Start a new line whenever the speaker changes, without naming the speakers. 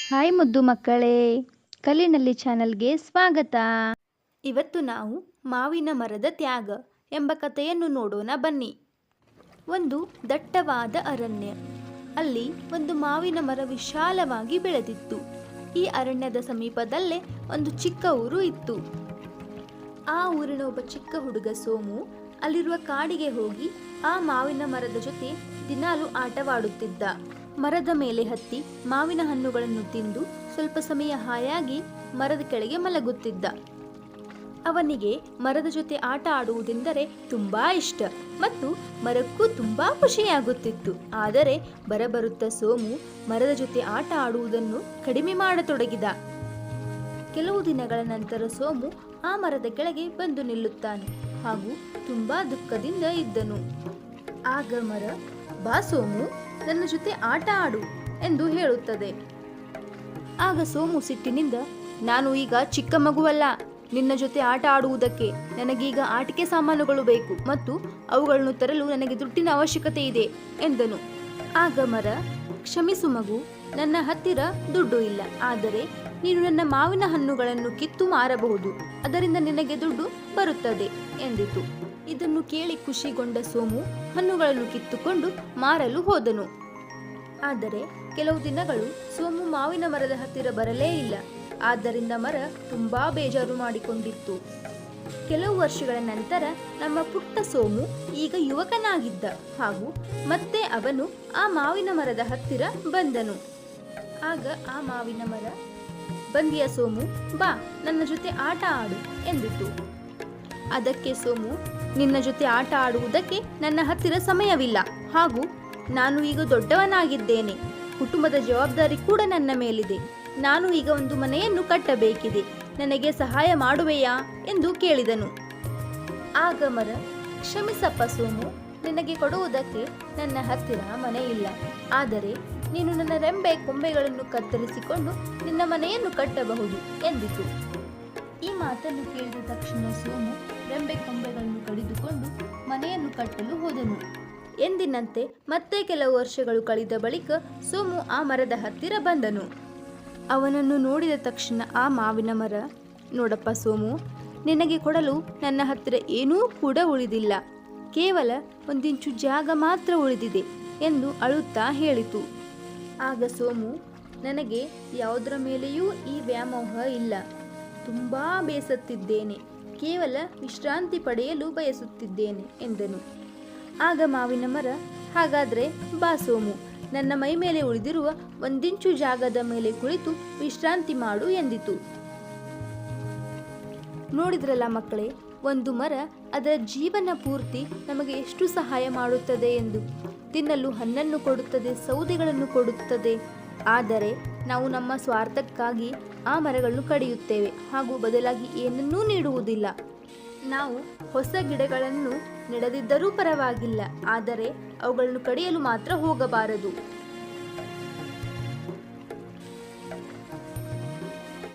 Hi ಮುದ್ದು ಮಕ್ಕಳೇ, ಕಲಿನಲ್ಲಿ ಚಾನಲ್ಗೆ ಸ್ವಾಗತ. ಇವತ್ತು ನಾವು ಮಾವಿನ ಮರದ ತ್ಯಾಗ ಎಂಬ ಕಥೆಯನ್ನು ನೋಡೋಣ ಬನ್ನಿ. ಒಂದು ದಟ್ಟವಾದ ಅರಣ್ಯ. ಅಲ್ಲಿ ಒಂದು ಮಾವಿನ ಮರ ವಿಶಾಲವಾಗಿ ಬೆಳೆದಿತ್ತು. ಈ ಅರಣ್ಯದ ಸಮೀಪದಲ್ಲೇ ಒಂದು ಚಿಕ್ಕ ಊರು ಇತ್ತು. ಆ ಊರಿನ ಒಬ್ಬ ಚಿಕ್ಕ ಹುಡುಗ ಸೋಮು ಅಲ್ಲಿರುವ ಕಾಡಿಗೆ ಹೋಗಿ ಆ ಮಾವಿನ ಮರದ ಜೊತೆ ದಿನಾಲು ಆಟವಾಡುತ್ತಿದ್ದ. ಮರದ ಮೇಲೆ ಹತ್ತಿ ಮಾವಿನ ಹಣ್ಣುಗಳನ್ನು ತಿಂದು ಸ್ವಲ್ಪ ಸಮಯ ಹಾಯಾಗಿ ಮರದ ಕೆಳಗೆ ಮಲಗುತ್ತಿದ್ದ. ಅವನಿಗೆ ಮರದ ಜೊತೆ ಆಟ ಆಡುವುದೆಂದರೆ ತುಂಬಾ ಇಷ್ಟ ಮತ್ತು ಮರಕ್ಕೂ ತುಂಬಾ ಖುಷಿಯಾಗುತ್ತಿತ್ತು. ಆದರೆ ಬರಬರುತ್ತಾ ಸೋಮು ಮರದ ಜೊತೆ ಆಟ ಆಡುವುದನ್ನು ಕಡಿಮೆ ಮಾಡತೊಡಗಿದ. ಕೆಲವು ದಿನಗಳ ನಂತರ ಸೋಮು ಆ ಮರದ ಕೆಳಗೆ ಬಂದು ನಿಲ್ಲುತ್ತಾನೆ ಹಾಗೂ ತುಂಬಾ ದುಃಖದಿಂದ ಇದ್ದನು. ಆಗ ಮರ, ಬಾ ಸೋಮು, ನನ್ನ ಜೊತೆ ಆಟ ಆಡು ಎಂದು ಹೇಳುತ್ತದೆ. ಆಗ ಸೋಮು ಸಿಟ್ಟಿನಿಂದ, ನಾನು ಈಗ ಚಿಕ್ಕ ಮಗುವಲ್ಲ, ನಿನ್ನ ಜೊತೆ ಆಟ ಆಡುವುದಕ್ಕೆ ನನಗೀಗ ಆಟಿಕೆ ಸಾಮಾನುಗಳು ಬೇಕು ಮತ್ತು ಅವುಗಳನ್ನು ತರಲು ನನಗೆ ದುಡ್ಡಿನ ಅವಶ್ಯಕತೆ ಇದೆ ಎಂದನು. ಆಗ ಮರ, ಕ್ಷಮಿಸು ಮಗು, ನನ್ನ ಹತ್ತಿರ ದುಡ್ಡು ಇಲ್ಲ, ಆದರೆ ನೀನು ನನ್ನ ಮಾವಿನ ಹಣ್ಣುಗಳನ್ನು ಕಿತ್ತು ಮಾರಬಹುದು, ಅದರಿಂದ ನಿನಗೆ ದುಡ್ಡು ಬರುತ್ತದೆ ಎಂದಿತು. ಇದನ್ನು ಕೇಳಿ ಖುಷಿಗೊಂಡ ಸೋಮು ಹಣ್ಣುಗಳನ್ನು ಕಿತ್ತುಕೊಂಡು ಮಾರಲು ಹೋದನು. ಆದರೆ ಕೆಲವು ದಿನಗಳು ಸೋಮು ಮಾವಿನ ಮರದ ಹತ್ತಿರ ಬರಲೇ ಇಲ್ಲ. ಆದ್ದರಿಂದ ಮರ ತುಂಬಾ ಬೇಜಾರು ಮಾಡಿಕೊಂಡಿತ್ತು. ಕೆಲವು ವರ್ಷಗಳ ನಂತರ ನಮ್ಮ ಪುಟ್ಟ ಸೋಮು ಈಗ ಯುವಕನಾಗಿದ್ದ ಹಾಗೂ ಮತ್ತೆ ಅವನು ಆ ಮಾವಿನ ಮರದ ಹತ್ತಿರ ಬಂದನು. ಆಗ ಆ ಮಾವಿನ ಮರ, ಬಂದಿಯ ಸೋಮು, ಬಾ ನನ್ನ ಜೊತೆ ಆಟ ಆಡು ಎಂದಿತು. ಅದಕ್ಕೆ ಸೋಮು, ನಿನ್ನ ಜೊತೆ ಆಟ ಆಡುವುದಕ್ಕೆ ನನ್ನ ಹತ್ತಿರ ಸಮಯವಿಲ್ಲ ಹಾಗೂ ನಾನು ಈಗ ದೊಡ್ಡವನಾಗಿದ್ದೇನೆ, ಕುಟುಂಬದ ಜವಾಬ್ದಾರಿ ಕೂಡ ನನ್ನ ಮೇಲಿದೆ, ನಾನು ಈಗ ಒಂದು ಮನೆಯನ್ನು ಕಟ್ಟಬೇಕಿದೆ, ನನಗೆ ಸಹಾಯ ಮಾಡುವೆಯಾ ಎಂದು ಕೇಳಿದನು. ಆಗ ಮರ, ಕ್ಷಮಿಸಪ್ಪ ಸೋಮು, ನಿನಗೆ ಕೊಡುವುದಕ್ಕೆ ನನ್ನ ಹತ್ತಿರ ಮನೆ ಇಲ್ಲ, ಆದರೆ ನೀನು ನನ್ನ ರೆಂಬೆ ಕೊಂಬೆಗಳನ್ನು ಕತ್ತರಿಸಿಕೊಂಡು ನಿನ್ನ ಮನೆಯನ್ನು ಕಟ್ಟಬಹುದು ಎಂದಿತು. ಈ ಮಾತನ್ನು ಕೇಳಿದ ತಕ್ಷಣ ಸೋಮು ರೆಂಬೆ ಕೊಂಬೆಗಳನ್ನು ಕಡಿದುಕೊಂಡು ಮನೆಯನ್ನು ಕಟ್ಟಲು ಹೋದನು. ಎಂದಿನಂತೆ ಮತ್ತೆ ಕೆಲವು ವರ್ಷಗಳು ಕಳೆದ ಬಳಿಕ ಸೋಮು ಆ ಮರದ ಹತ್ತಿರ ಬಂದನು. ಅವನನ್ನು ನೋಡಿದ ತಕ್ಷಣ ಆ ಮಾವಿನ ಮರ, ನೋಡಪ್ಪ ಸೋಮು, ನಿನಗೆ ಕೊಡಲು ನನ್ನ ಹತ್ತಿರ ಏನೂ ಕೂಡ ಉಳಿದಿಲ್ಲ, ಕೇವಲ ಒಂದಿಂಚು ಜಾಗ ಮಾತ್ರ ಉಳಿದಿದೆ ಎಂದು ಅಳುತ್ತಾ ಹೇಳಿತು. ಆಗ ಸೋಮು, ನನಗೆ ಯಾವುದರ ಮೇಲೆಯೂ ಈ ವ್ಯಾಮೋಹ ಇಲ್ಲ, ತುಂಬಾ ಬೇಸತ್ತಿದ್ದೇನೆ, ಕೇವಲ ವಿಶ್ರಾಂತಿ ಪಡೆಯಲು ಬಯಸುತ್ತಿದ್ದೇನೆ ಎಂದನು. ಆಗ ಮಾವಿನ ಮರ, ಹಾಗಾದ್ರೆ ಬಾ ಸೋಮು, ನನ್ನ ಮೈ ಮೇಲೆ ಉಳಿದಿರುವ ಒಂದಿಂಚು ಜಾಗದ ಮೇಲೆ ಕುಳಿತು ವಿಶ್ರಾಂತಿ ಮಾಡು ಎಂದಿತು. ನೋಡಿದ್ರಲ್ಲ ಮಕ್ಕಳೇ, ಒಂದು ಮರ ಅದರ ಜೀವನ ಪೂರ್ತಿ ನಮಗೆ ಎಷ್ಟು ಸಹಾಯ ಮಾಡುತ್ತದೆ ಎಂದು. ತಿನ್ನಲು ಹಣ್ಣನ್ನು ಕೊಡುತ್ತದೆ, ಸೌದೆಗಳನ್ನು ಕೊಡುತ್ತದೆ, ಆದರೆ ನಾವು ನಮ್ಮ ಸ್ವಾರ್ಥಕ್ಕಾಗಿ ಆ ಮರಗಳನ್ನು ಕಡಿಯುತ್ತೇವೆ ಹಾಗೂ ಬದಲಾಗಿ ಏನನ್ನೂ ನೀಡುವುದಿಲ್ಲ. ನಾವು ಹೊಸ ಗಿಡಗಳನ್ನು ನೆಡದಿದ್ದರೂ ಪರವಾಗಿಲ್ಲ, ಆದರೆ ಅವುಗಳನ್ನು ಕಡಿಯಲು ಮಾತ್ರ ಹೋಗಬಾರದು.